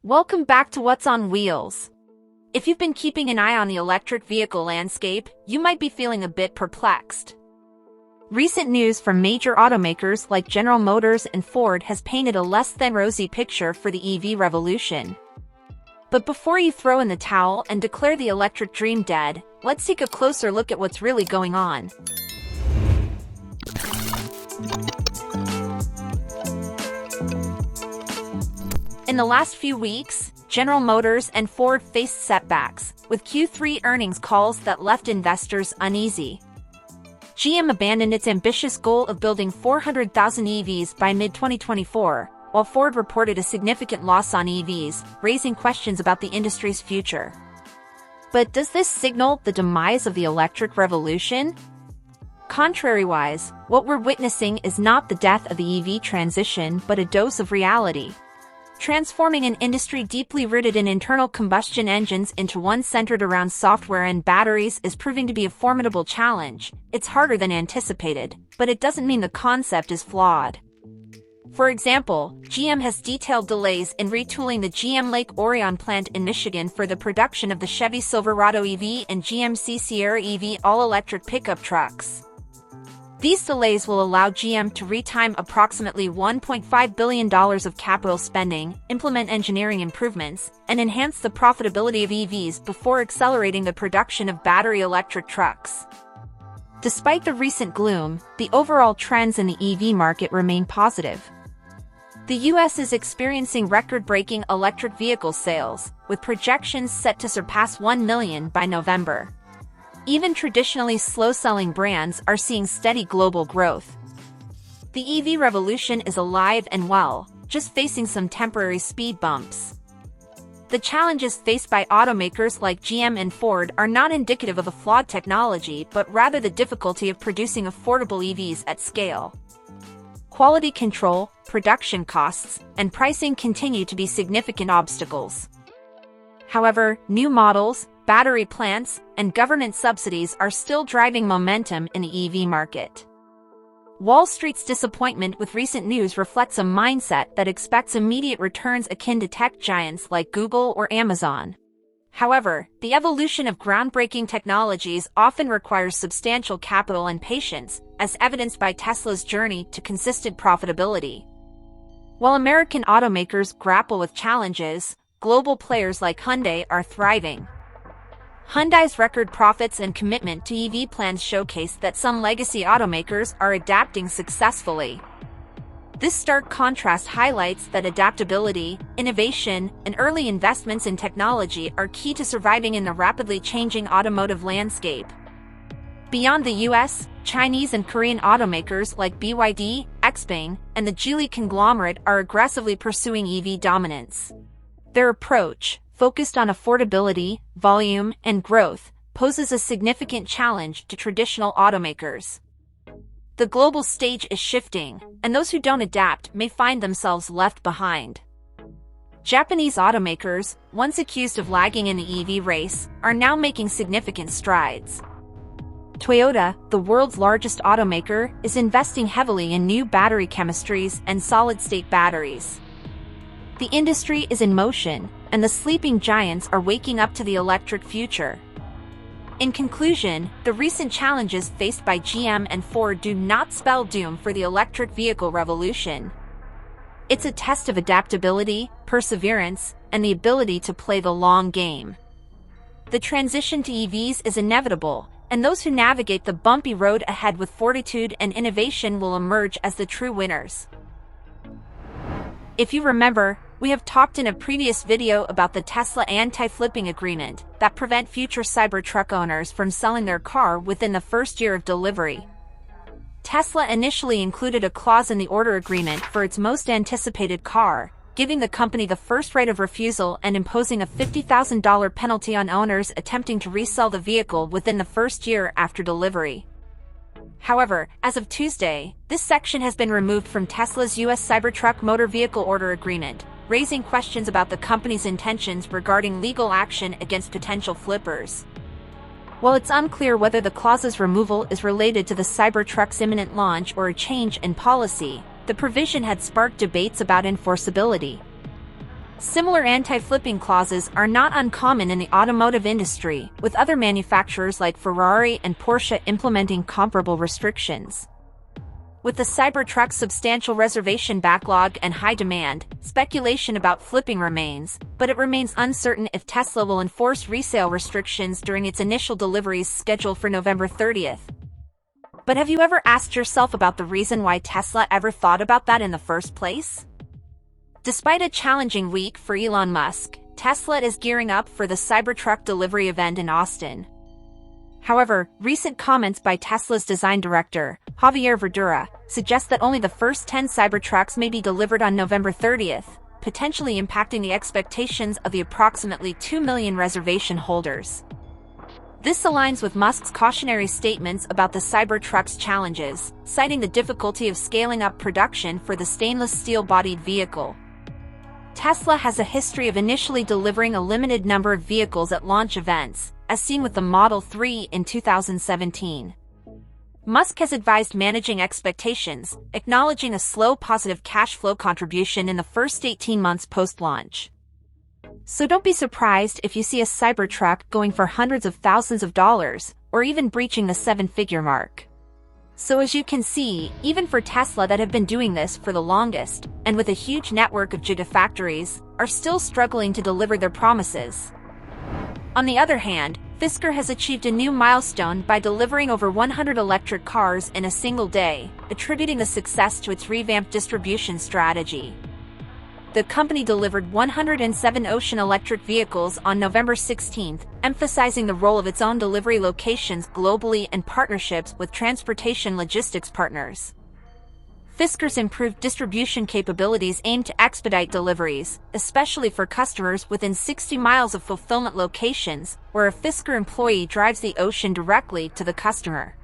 Welcome back to What's on Wheels. If you've been keeping an eye on the electric vehicle landscape, you might be feeling a bit perplexed. Recent news from major automakers like General Motors and Ford has painted a less than rosy picture for the EV revolution. But before you throw in the towel and declare the electric dream dead, let's take a closer look at what's really going on. In the last few weeks, General Motors and Ford faced setbacks, with Q3 earnings calls that left investors uneasy. GM abandoned its ambitious goal of building 400,000 EVs by mid-2024, while Ford reported a significant loss on EVs, raising questions about the industry's future. But does this signal the demise of the electric revolution? Contrariwise, what we're witnessing is not the death of the EV transition but a dose of reality. Transforming an industry deeply rooted in internal combustion engines into one centered around software and batteries is proving to be a formidable challenge. It's harder than anticipated, but it doesn't mean the concept is flawed. For example, GM has detailed delays in retooling the GM Lake Orion plant in Michigan for the production of the Chevy Silverado EV and GMC Sierra EV all-electric pickup trucks. These delays will allow GM to retime approximately $1.5 billion of capital spending, implement engineering improvements, and enhance the profitability of EVs before accelerating the production of battery electric trucks. Despite the recent gloom, the overall trends in the EV market remain positive. The US is experiencing record-breaking electric vehicle sales, with projections set to surpass 1 million by November. Even traditionally slow-selling brands are seeing steady global growth. The EV revolution is alive and well, just facing some temporary speed bumps. The challenges faced by automakers like GM and Ford are not indicative of a flawed technology but rather the difficulty of producing affordable EVs at scale. Quality control, production costs, and pricing continue to be significant obstacles. However, new models, battery plants, and government subsidies are still driving momentum in the EV market. Wall Street's disappointment with recent news reflects a mindset that expects immediate returns akin to tech giants like Google or Amazon. However, the evolution of groundbreaking technologies often requires substantial capital and patience, as evidenced by Tesla's journey to consistent profitability. While American automakers grapple with challenges, global players like Hyundai are thriving. Hyundai's record profits and commitment to EV plans showcase that some legacy automakers are adapting successfully. This stark contrast highlights that adaptability, innovation, and early investments in technology are key to surviving in the rapidly changing automotive landscape. Beyond the US, Chinese and Korean automakers like BYD, XPeng, and the Geely conglomerate are aggressively pursuing EV dominance. Their approach, focused on affordability, volume, and growth, poses a significant challenge to traditional automakers. The global stage is shifting, and those who don't adapt may find themselves left behind. Japanese automakers, once accused of lagging in the EV race, are now making significant strides. Toyota, the world's largest automaker, is investing heavily in new battery chemistries and solid-state batteries. The industry is in motion, and the sleeping giants are waking up to the electric future. In conclusion, the recent challenges faced by GM and Ford do not spell doom for the electric vehicle revolution. It's a test of adaptability, perseverance, and the ability to play the long game. The transition to EVs is inevitable, and those who navigate the bumpy road ahead with fortitude and innovation will emerge as the true winners. If you remember, we have talked in a previous video about the Tesla anti-flipping agreement that prevent future Cybertruck owners from selling their car within the first year of delivery. Tesla initially included a clause in the order agreement for its most anticipated car, giving the company the first right of refusal and imposing a $50,000 penalty on owners attempting to resell the vehicle within the first year after delivery. However, as of Tuesday, this section has been removed from Tesla's U.S. Cybertruck motor vehicle order agreement, raising questions about the company's intentions regarding legal action against potential flippers. While it's unclear whether the clause's removal is related to the Cybertruck's imminent launch or a change in policy, the provision had sparked debates about enforceability. Similar anti-flipping clauses are not uncommon in the automotive industry, with other manufacturers like Ferrari and Porsche implementing comparable restrictions. With the Cybertruck's substantial reservation backlog and high demand, speculation about flipping remains, but it remains uncertain if Tesla will enforce resale restrictions during its initial deliveries scheduled for November 30th. But have you ever asked yourself about the reason why Tesla ever thought about that in the first place? Despite a challenging week for Elon Musk, Tesla is gearing up for the Cybertruck delivery event in Austin. However, recent comments by Tesla's design director, Javier Verdura, suggest that only the first 10 Cybertrucks may be delivered on November 30th, potentially impacting the expectations of the approximately 2 million reservation holders. This aligns with Musk's cautionary statements about the Cybertruck's challenges, citing the difficulty of scaling up production for the stainless steel-bodied vehicle. Tesla has a history of initially delivering a limited number of vehicles at launch events, as seen with the Model 3 in 2017. Musk has advised managing expectations, acknowledging a slow positive cash flow contribution in the first 18 months post-launch. So don't be surprised if you see a Cybertruck going for hundreds of thousands of dollars, or even breaching the seven-figure mark. So as you can see, even for Tesla that have been doing this for the longest, and with a huge network of gigafactories, are still struggling to deliver their promises. On the other hand, Fisker has achieved a new milestone by delivering over 100 electric cars in a single day, attributing the success to its revamped distribution strategy. The company delivered 107 Ocean electric vehicles on November 16th, emphasizing the role of its own delivery locations globally and partnerships with transportation logistics partners. Fisker's improved distribution capabilities aim to expedite deliveries, especially for customers within 60 miles of fulfillment locations, where a Fisker employee drives the Ocean directly to the customer.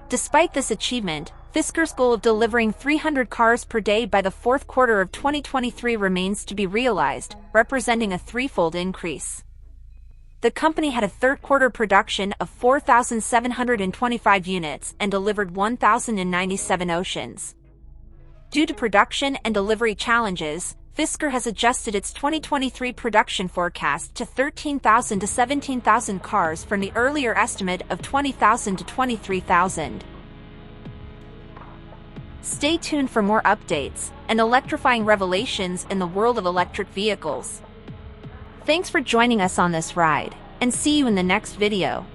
Despite this achievement, Fisker's goal of delivering 300 cars per day by the fourth quarter of 2023 remains to be realized, representing a threefold increase. The company had a third-quarter production of 4,725 units and delivered 1,097 Oceans. Due to production and delivery challenges, Fisker has adjusted its 2023 production forecast to 13,000 to 17,000 cars from the earlier estimate of 20,000 to 23,000. Stay tuned for more updates and electrifying revelations in the world of electric vehicles. Thanks for joining us on this ride, and see you in the next video.